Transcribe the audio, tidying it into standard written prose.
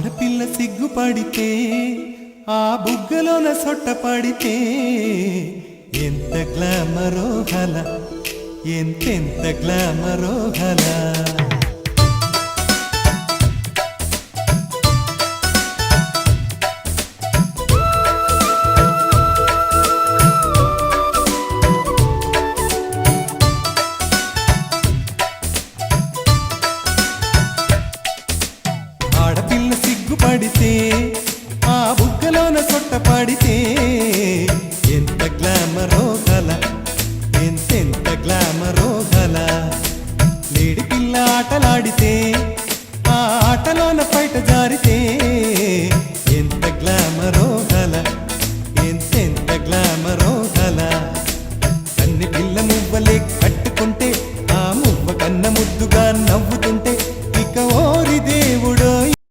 ఆడపిల్ల సిగ్గుపడితే ఆ బుగ్గలోన సొట్ట పడితే ఎంత గ్లామరో హల, ఎంతెంత గ్లామరో హల. ఆడపిల్ల సిగ్గుపడితే ఆ బుగ్గలోన సొట్ట పడితే ఎంత గ్లామరో గల, ఎంతెంత గ్లామరో గల. లేడి పిల్ల ఆటలాడితే ఆ ఆటలోన బయట జారితే